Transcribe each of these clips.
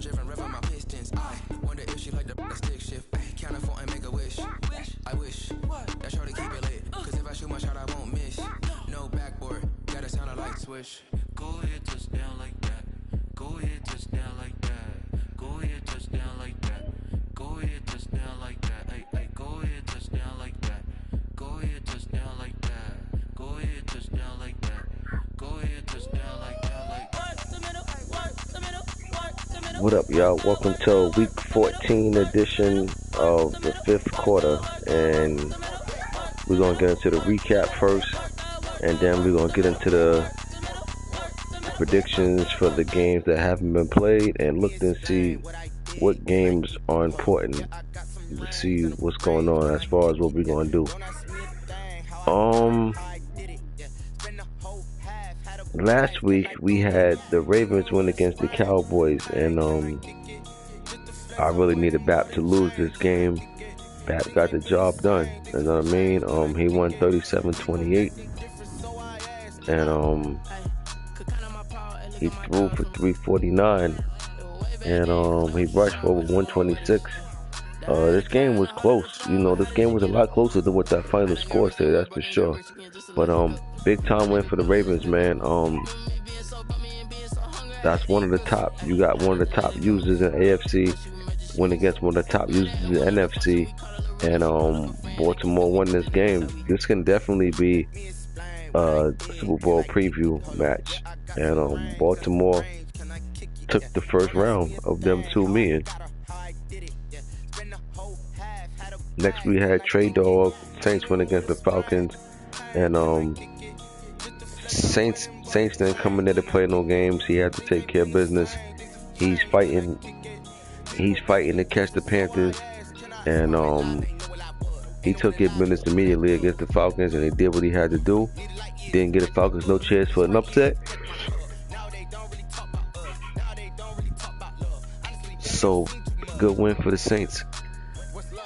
driven, rev on my pistons. I wonder if she like the stick shift. Count it for and make a wish. I wish that shorty keep it lit. Cause if I shoot my shot, I won't miss. No backboard, gotta sound a light switch. Go ahead, touch down like that. Go ahead, touch down like that. Go ahead, touch down like that. Go ahead, touch down like that. Hey, hey, go ahead, touch down like that. Go ahead, touch down like that. Go ahead, touch down like that. Go ahead, touch down like that. Like What up, y'all? Welcome to week 14 edition of the fifth quarter, and we're gonna get into the recap first, and then we're gonna get into the predictions for the games that haven't been played, and look and see what games are important to see what's going on as far as what we're gonna do. Last week we had the Ravens win against the Cowboys, and I really needed Bap to lose this game. Bap got the job done. You know what I mean? He won 37-28, and he threw for 349, and he rushed for over 126. This game was close. You know, this game was a lot closer than what that final score said, that's for sure. But big time win for the Ravens, man. That's one of the top. You got one of the top users in AFC win against one of the top users in NFC, and Baltimore won this game. This can definitely be a Super Bowl preview match, and Baltimore took the first round of them 2 million. Next we had Trey Dog. Saints win against the Falcons, and Saints didn't come in there to play no games. He had to take care of business. He's fighting to catch the Panthers, and he took his business immediately against the Falcons, and he did what he had to do. Didn't get the Falcons no chance for an upset. So good win for the Saints.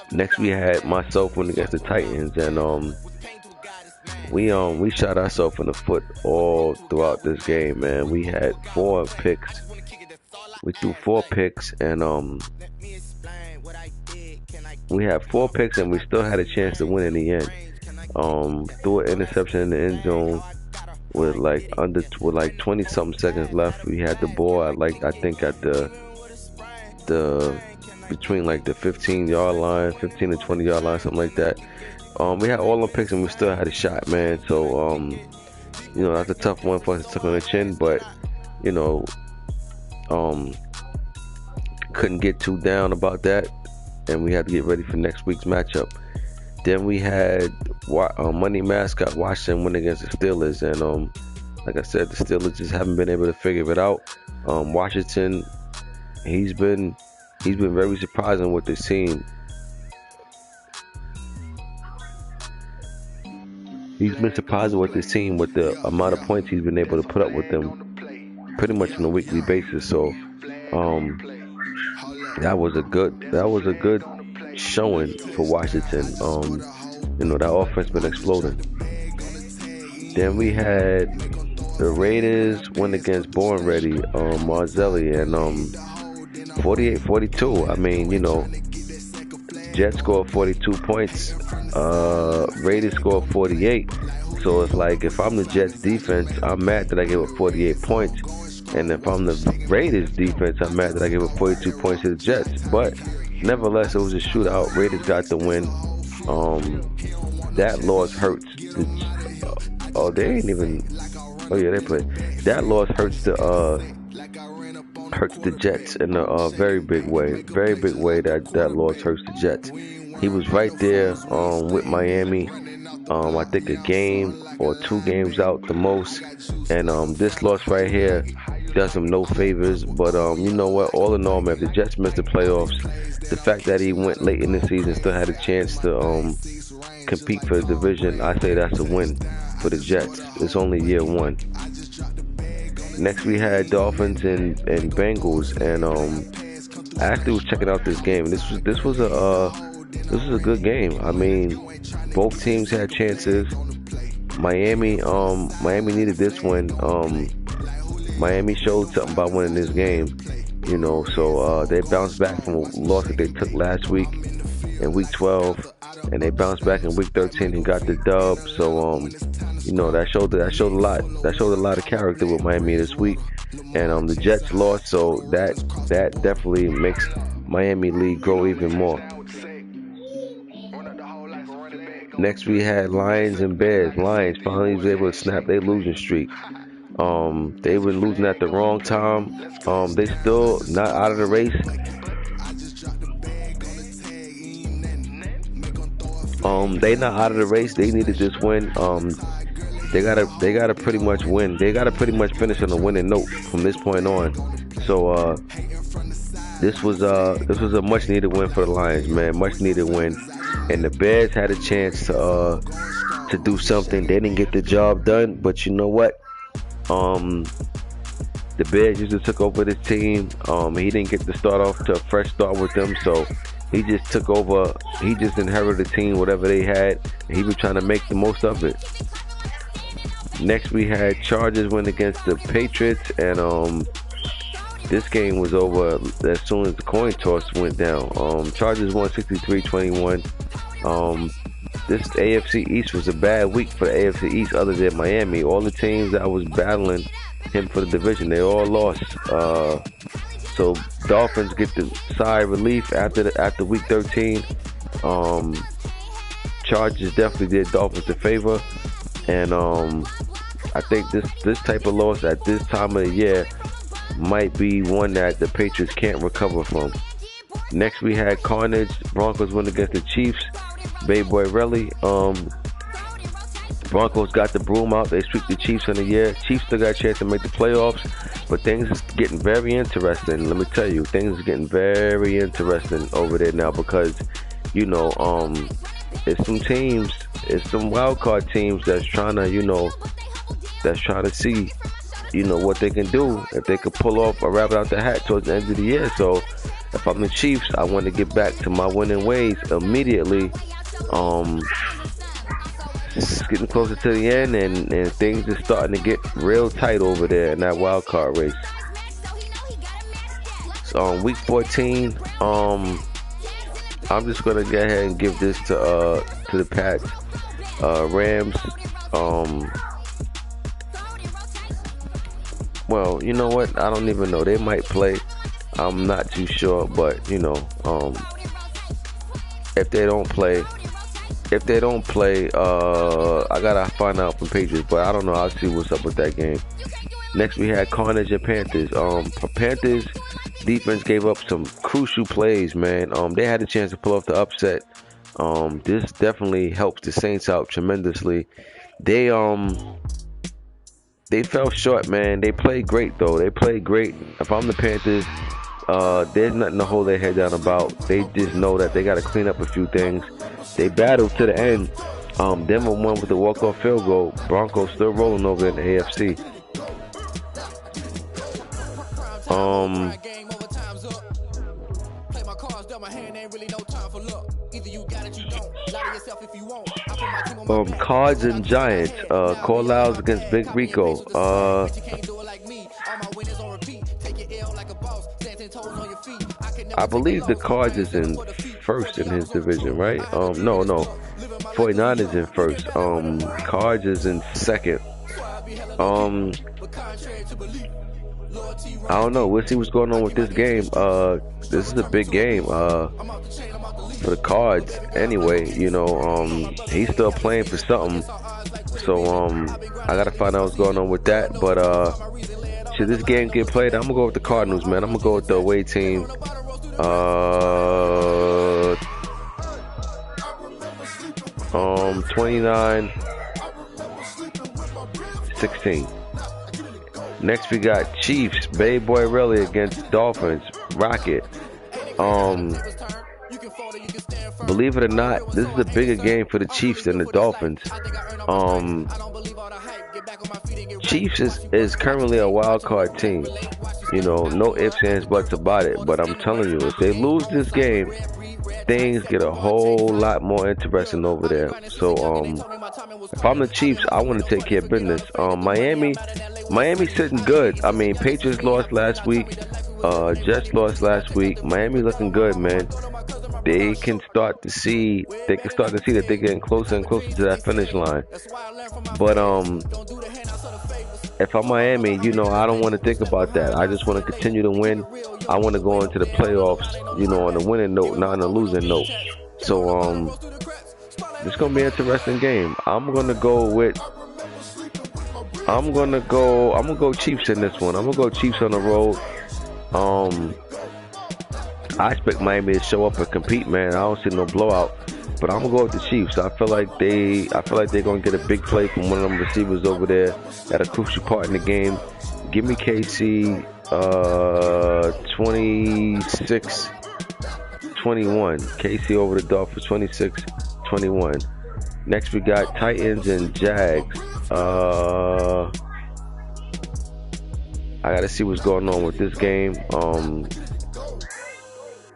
Next we had myself win against the Titans, and we shot ourselves in the foot all throughout this game, man. We had 4 picks. We threw 4 picks, and we had 4 picks, and we still had a chance to win in the end. Threw an interception in the end zone with like 20 something seconds left. We had the ball at I think at the between like the 15 to 20 yard line, something like that. We had all the picks, and we still had a shot, man. So you know, that's a tough one for us to take on the chin, but you know, couldn't get too down about that, and we had to get ready for next week's matchup. Then we had Money Mascot Washington win against the Steelers, and like I said, the Steelers just haven't been able to figure it out. Washington, he's been very surprising with this team. He's been surprising with this team with the amount of points he's been able to put up with them pretty much on a weekly basis. So that was a good showing for Washington. You know, that offense been exploding. Then we had the Raiders win against Born Ready, Marzelli, and 48-42. I mean, you know, Jets scored 42 points. Raiders scored 48. So it's like, if I'm the Jets defense, I'm mad that I gave up 48 points. And if I'm the Raiders defense, I'm mad that I gave up 42 points to the Jets. But nevertheless, it was a shootout. Raiders got the win. That loss hurts. They ain't even. Oh yeah, they played. That loss hurts the Jets in a very big way. Very big way that loss hurts the Jets. He was right there with Miami. I think a game or 2 games out the most. And this loss right here does him no favors. But you know what? All in all, man, if the Jets missed the playoffs, the fact that he went late in the season, still had a chance to compete for the division, I say that's a win for the Jets. It's only year 1. Next we had Dolphins and Bengals, and I actually was checking out this game. This was a good game. I mean, both teams had chances. Miami needed this win. Miami showed something by winning this game, you know. So they bounced back from a loss that they took last week in week 12, and they bounced back in week 13 and got the dub. So you know, that showed a lot. That showed a lot of character with Miami this week, and the Jets lost, so that definitely makes Miami league grow even more. Next we had Lions and Bears. Lions finally was able to snap their losing streak. They were losing at the wrong time. They still not out of the race. They not out of the race. They need to just win. They gotta pretty much win. They gotta pretty much finish on a winning note from this point on. So this was a much needed win for the Lions, man. Much needed win. And the Bears had a chance to do something. They didn't get the job done, but you know what? The Bears just took over this team. He didn't get to start off to a fresh start with them, so he just took over. He just inherited the team, whatever they had, and he was trying to make the most of it. Next, we had Chargers win against the Patriots, and this game was over as soon as the coin toss went down. Chargers won 63-21. This AFC East was a bad week for the AFC East other than Miami. All the teams that was battling him for the division, they all lost. So Dolphins get the sigh of relief after week 13. Chargers definitely did Dolphins a favor, and I think this type of loss at this time of the year might be one that the Patriots can't recover from. Next we had carnage. Broncos win against the Chiefs. Babe Boy Relly. Broncos got the broom out. They sweep the Chiefs in the year. Chiefs still got a chance to make the playoffs, but things is getting very interesting. Let me tell you, things is getting very interesting over there now, because you know, it's some teams, it's some wild card teams that's trying to see, you know, what they can do, if they could pull off a rabbit out the hat towards the end of the year. So if I'm the Chiefs, I want to get back to my winning ways immediately. It's getting closer to the end, and things are starting to get real tight over there in that wild card race. So on week 14, I'm just gonna go ahead and give this to the Pats. Rams. Well, you know what? I don't even know. They might play. I'm not too sure, but you know, if they don't play, I gotta find out from Patriots, but I don't know. I'll see what's up with that game. Next, we had Carnage and Panthers. Panthers defense gave up some crucial plays, man. They had a chance to pull off the upset. This definitely helps the Saints out tremendously. They fell short, man. They played great though. They played great. If I'm the Panthers, there's nothing to hold their head down about. They just know that they got to clean up a few things. They battled to the end. Denver won with the walk-off field goal. Broncos still rolling over in the AFC. Cards and Giants. Corlals against Big Rico. I believe the Cards is in first in his division, right? No. 49 is in first. Cards is in second. I don't know. We'll see what's going on with this game. This is a big game for the Cards. Anyway, you know, he's still playing for something. So I gotta find out what's going on with that. But should this game get played, I'm gonna go with the Cardinals, man. I'm gonna go with the away team. 29-16. Next we got Chiefs, Bay Boy Relly against Dolphins, Rocket. Believe it or not, this is a bigger game for the Chiefs than the Dolphins. Chiefs is currently a wild card team. You know, no ifs, ands, buts about it. But I'm telling you, if they lose this game, things get a whole lot more interesting over there. So if I'm the Chiefs, I want to take care of business. Miami's sitting good. I mean, Patriots lost last week. Jets lost last week. Miami looking good, man. They can start to see. They can start to see that they're getting closer and closer to that finish line. But if I'm Miami, I don't want to think about that. I just want to continue to win. I want to go into the playoffs, on a winning note, not on a losing note. So it's gonna be an interesting game. I'm gonna go Chiefs in this one. I'm gonna go Chiefs on the road. I expect Miami to show up and compete, man. I don't see no blowout, but I'm gonna go with the Chiefs. I feel like they're gonna get a big play from one of them receivers over there at a crucial part in the game. Give me KC 26-21. KC over the Dolphins 26-21. Next we got Titans and Jags. I gotta see what's going on with this game.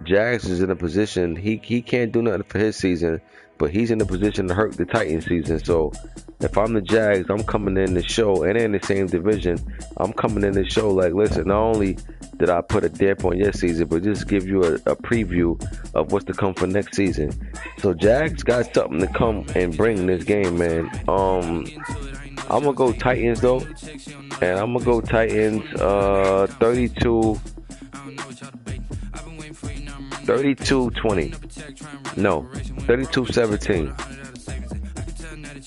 Jags is in a position he can't do nothing for his season, but he's in a position to hurt the Titans season. So if I'm the Jags, I'm coming in the show, and they're in the same division. I'm coming in the show like, listen, not only did I put a damp on your season, but just give you a preview of what's to come for next season. So Jags got something to come and bring in this game, man. I'm gonna go Titans though, and I'm gonna go Titans 32-20. No, 32-17.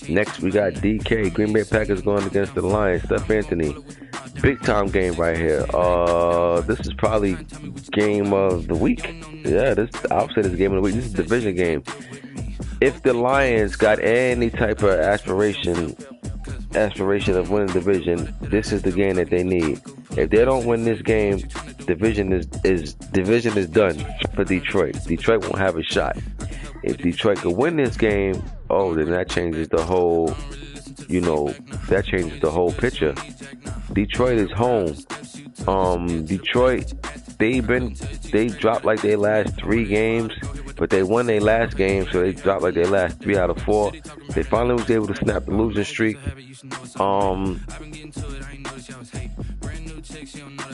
Next, we got DK. Green Bay Packers going against the Lions. Steph Anthony. Big time game right here. This is probably game of the week. Yeah, I'll say this is game of the week. This is a division game. If the Lions got any type of aspiration of winning division, this is the game that they need. If they don't win this game, division is done for Detroit. Detroit won't have a shot. If Detroit could win this game, then that changes the whole, picture. Detroit is home. Detroit, they dropped like their last 3 games, but they won their last game, so they dropped like their last 3 out of 4. They finally was able to snap the losing streak.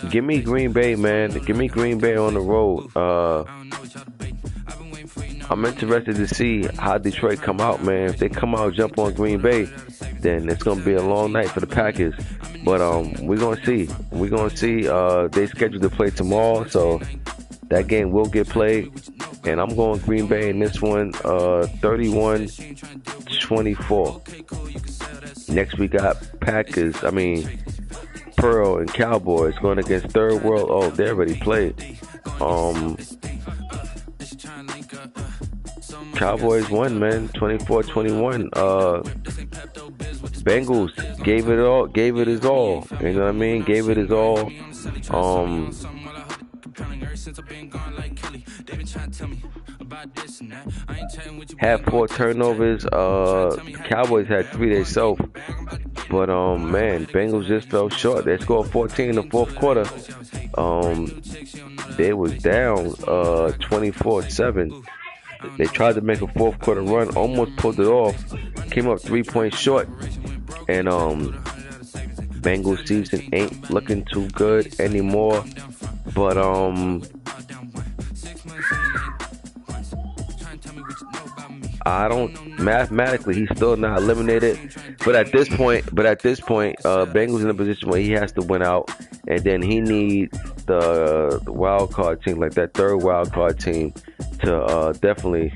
Give me Green Bay, man. Give me Green Bay on the road. I'm interested to see how Detroit come out, man. If they come out, jump on Green Bay, then it's gonna be a long night for the Packers. But we're gonna see. They scheduled to play tomorrow, so that game will get played. And I'm going Green Bay in this one, 31-24. Next we got Pearl and Cowboys going against Third World. Oh, they already played. Cowboys won, man, 24-21. Bengals gave it his all. You know what I mean? Gave it his all. Had 4 turnovers. Cowboys had 3 themselves. But man, Bengals just fell short. They scored 14 in the fourth quarter. They was down 24-7. They tried to make a fourth quarter run, almost pulled it off, came up 3 points short, and Bengals season ain't looking too good anymore. But mathematically he's still not eliminated. But at this point, Bengals in a position where he has to win out, and then he needs the wild card team, like that third wild card team, to definitely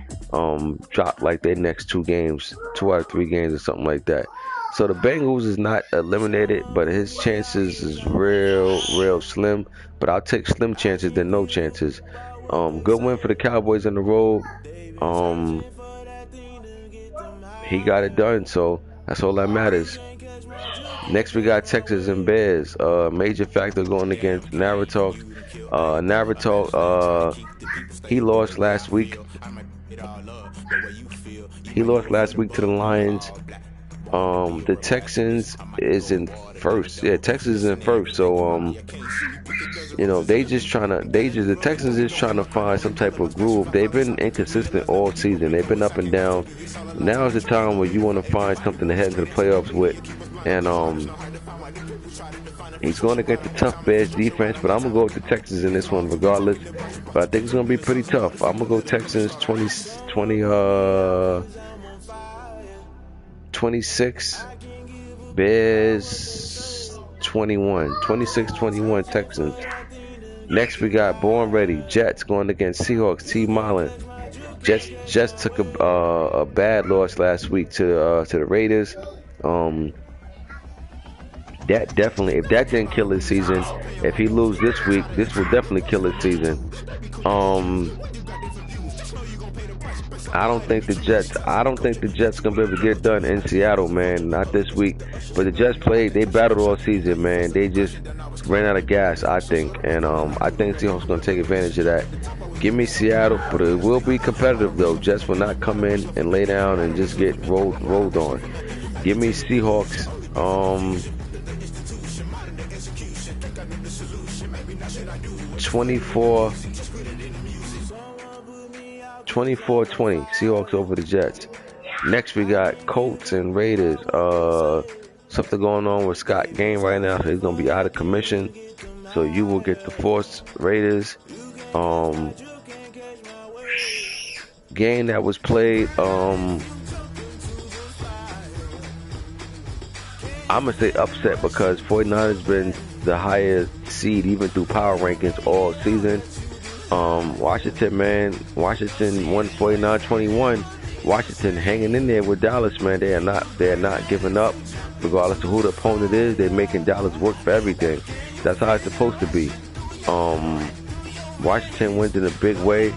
drop like their next 2 games, 2 out of 3 games or something like that. So the Bengals is not eliminated, but his chances is real slim. But I'll take slim chances than no chances. Good win for the Cowboys on the road. He got it done, so that's all that matters. Next we got Texas and Bears. Major factor going against Naratok. He lost last week. He lost last week to the Lions. The Texans is in first. Yeah, Texas is in first. So the Texans is trying to find some type of groove. They've been inconsistent all season. They've been up and down. Now is the time where you want to find something to head into the playoffs with. And He's going against the tough Bears defense, but I'm going to go with the Texans in this one regardless. But I think it's going to be pretty tough. I'm going to go Texans 26, Bears 21. 26-21 Texans. Next, we got Born Ready, Jets going against Seahawks, T. Marlin. Jets took a bad loss last week to the Raiders. That definitely, if that didn't kill his season, if he loses this week, this will definitely kill his season. I don't think the Jets gonna be able to get it done in Seattle, man. Not this week. But the Jets they battled all season, man. They just ran out of gas, I think, and I think Seahawks gonna take advantage of that. Give me Seattle, but it will be competitive though. Jets will not come in and lay down and just get rolled on. Give me Seahawks. 24-20. Seahawks over the Jets. Next, we got Colts and Raiders. Something going on with Scott Game right now, so he's gonna be out of commission. So you will get the Force Raiders. Game that was played. I'm going to say upset because 49ers been the highest seed even through power rankings all season. Washington, man. Washington won 49-21. Washington hanging in there with Dallas, man. They are not giving up. Regardless of who the opponent is, they're making Dallas work for everything. That's how it's supposed to be. Washington wins in a big way.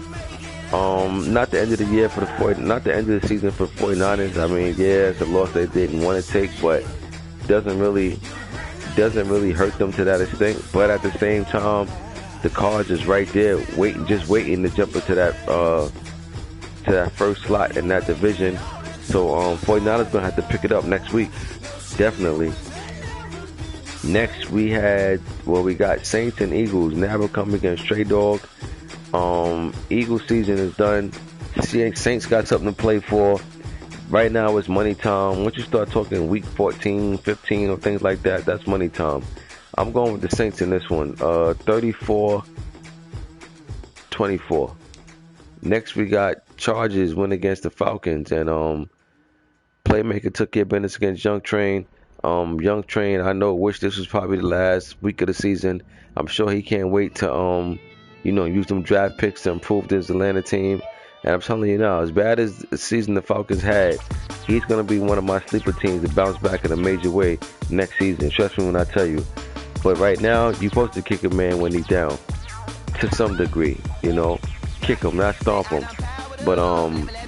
Not the end of the year for not the end of the season for the 49ers. I mean, yeah, it's a loss they didn't want to take, but doesn't really hurt them to that extent. But at the same time, the Cards is right there, waiting to jump into that first slot in that division. So 49ers gonna have to pick it up next week, definitely. Next we got Saints and Eagles. Now we're coming against Stray Dog. Eagles season is done. Saints got something to play for. Right now it's money time. Once you start talking week 14, 15 or things like that, that's money time. I'm going with the Saints in this one. 34-24. Next we got Chargers win against the Falcons, and Playmaker took care of business against Young Train. Young Train, I wish this was probably the last week of the season. I'm sure he can't wait to use them draft picks to improve this Atlanta team. And I'm telling you now, as bad as the season the Falcons had, he's going to be one of my sleeper teams to bounce back in a major way next season. Trust me when I tell you. But right now, you're supposed to kick a man when he's down to some degree, kick him, not stomp him. But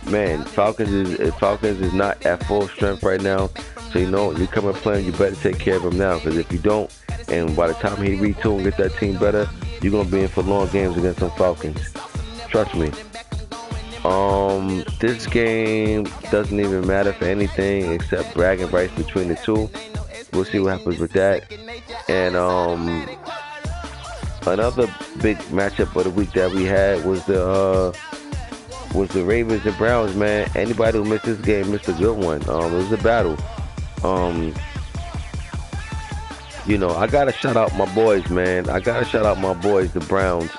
man, Falcons is not at full strength right now. So you come and play him, you better take care of him now. Because if you don't, and by the time he retool and get that team better, you're gonna be in for long games against some Falcons. Trust me. This game doesn't even matter for anything except bragging rights between the two. We'll see what happens with that. And another big matchup of the week that we had was the Ravens and Browns, man. Anybody who missed this game missed a good one. It was a battle. I gotta shout out my boys, man. The Browns.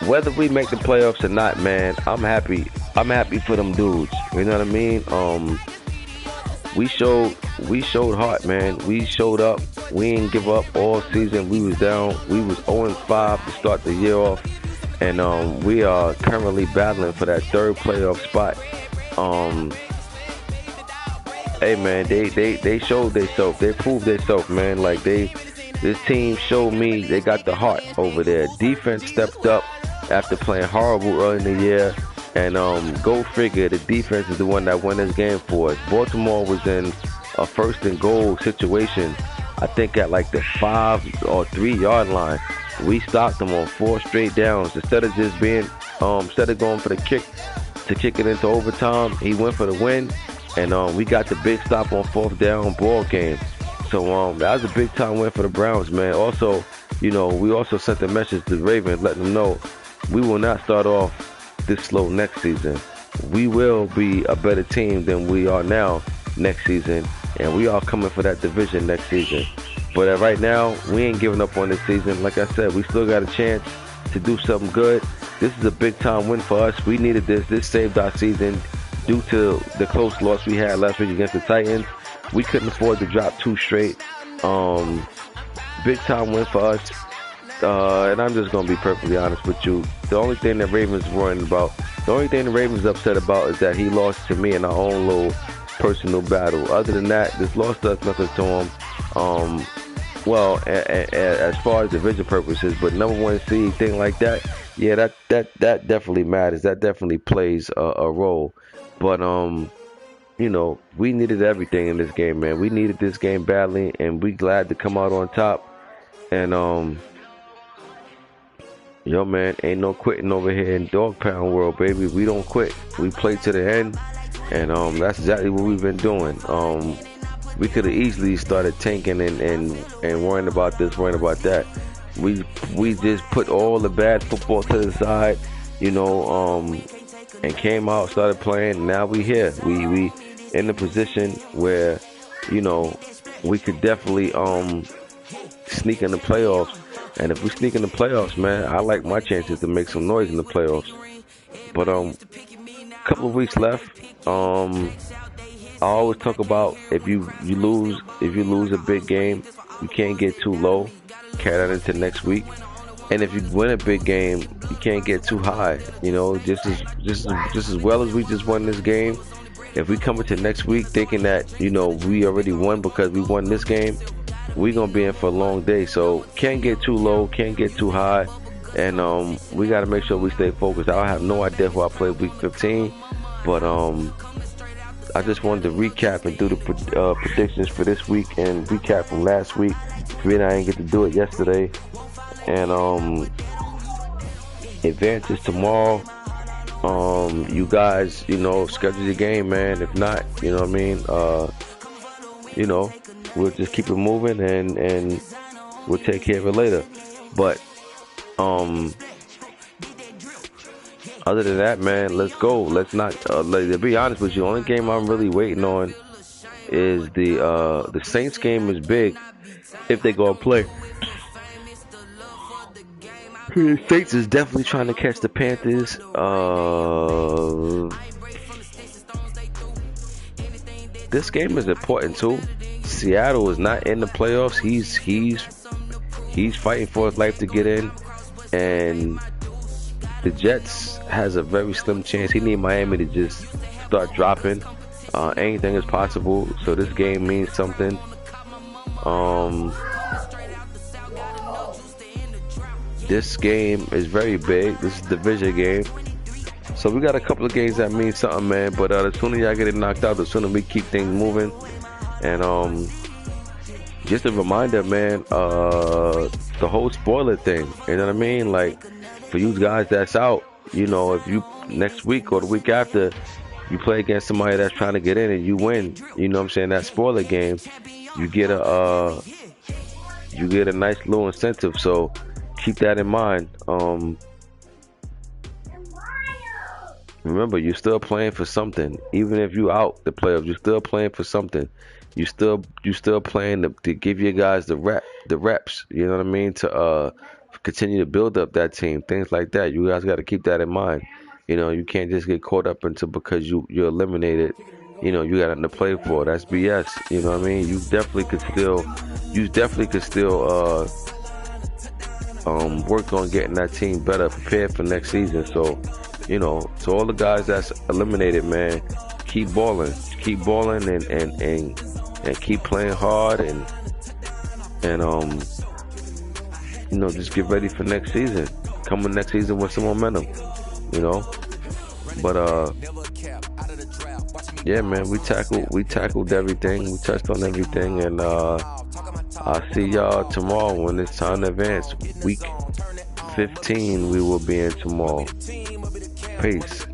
Whether we make the playoffs or not, man, I'm happy for them dudes. You know what I mean? We showed heart, man. We showed up. We didn't give up all season. We was down. We was 0-5 to start the year off, and we are currently battling for that third playoff spot. Hey, man, they showed themselves. They proved themselves, man. Like this team showed me they got the heart over there. Defense stepped up after playing horrible early in the year. And go figure, the defense is the one that won this game for us. Baltimore was in a first and goal situation, I think at like the 5 or 3 yard line. We stopped them on 4 straight downs. Instead of going for the kick to kick it into overtime, he went for the win. And we got the big stop on 4th down ball game. So that was a big time win for the Browns, man. Also, we also sent a message to the Ravens letting them know we will not start off this slow next season. We will be a better team than we are now next season. and we are coming for that division next season. But right now, we ain't giving up on this season. Like I said, we still got a chance to do something good. This is a big time win for us. We needed this. This saved our season due to the close loss we had last week against the Titans. We couldn't afford to drop 2 straight. Big time win for us. And I'm just going to be perfectly honest with you. The only thing that Ravens worrying about, the only thing the Ravens upset about is that he lost to me in our own little personal battle. Other than that, this loss does nothing to him. Well, as far as division purposes, but number 1 seed, thing like that, yeah, that definitely matters. That definitely plays a role. But you know, we needed everything in this game, man. We needed this game badly, and we glad to come out on top. And yo, man, ain't no quitting over here in Dog Pound World, baby. We don't quit. We play to the end, and that's exactly what we've been doing. We could have easily started tanking and worrying about this, worrying about that. We just put all the bad football to the side, you know, and came out, started playing. Now we here. We in the position where, you know, we could definitely sneak in the playoffs. And if we sneak in the playoffs, man, I like my chances to make some noise in the playoffs. But couple of weeks left. I always talk about if you lose a big game, you can't get too low. Carry that into next week. And if you win a big game, you can't get too high. You know, just as well as we just won this game. If we come into next week thinking that, you know, we already won because we won this game, we're gonna be in for a long day. So can't get too low, can't get too high, and we got to make sure we stay focused. I have no idea who I played week 15, but I just wanted to recap and do the predictions for this week and recap from last week. Really, I didn't get to do it yesterday. And advances tomorrow. You guys, you know, schedule your game, man. If not, you know what I mean? You know, we'll just keep it moving and we'll take care of it later. But other than that, man, let's go. Let's not. To be honest with you, the only game I'm really waiting on is the Saints game. Is big if they go and play. The Saints is definitely trying to catch the Panthers. This game is important too. Seattle is not in the playoffs. He's fighting for his life to get in, and the Jets has a very slim chance. He need Miami to just start dropping. Anything is possible. So this game means something. This game is very big. This is a division game. So we got a couple of games that mean something, man. But the sooner y'all get it knocked out, the sooner we keep things moving. And just a reminder, man, the whole spoiler thing. You know what I mean? Like, for you guys that's out, you know, if you next week or the week after you play against somebody that's trying to get in and you win, you know what I'm saying, that spoiler game, you get a nice little incentive. So keep that in mind. Remember, you're still playing for something. Even if you out the playoffs, you're still playing for something. You still playing to give you guys the reps. You know what I mean? To continue to build up that team, things like that. You guys got to keep that in mind. You know, you can't just get caught up into because you're eliminated. You know, you got nothing to play for. That's BS. You know what I mean? You definitely could still work on getting that team better, prepared for next season. So, you know, to all the guys that's eliminated, man, keep balling and keep playing hard and you know, just get ready for next season. Coming next season with some momentum, you know. But yeah, man, we tackled everything. We touched on everything, and I'll see y'all tomorrow when it's time to advance. Week 15 we will be in tomorrow. Peace.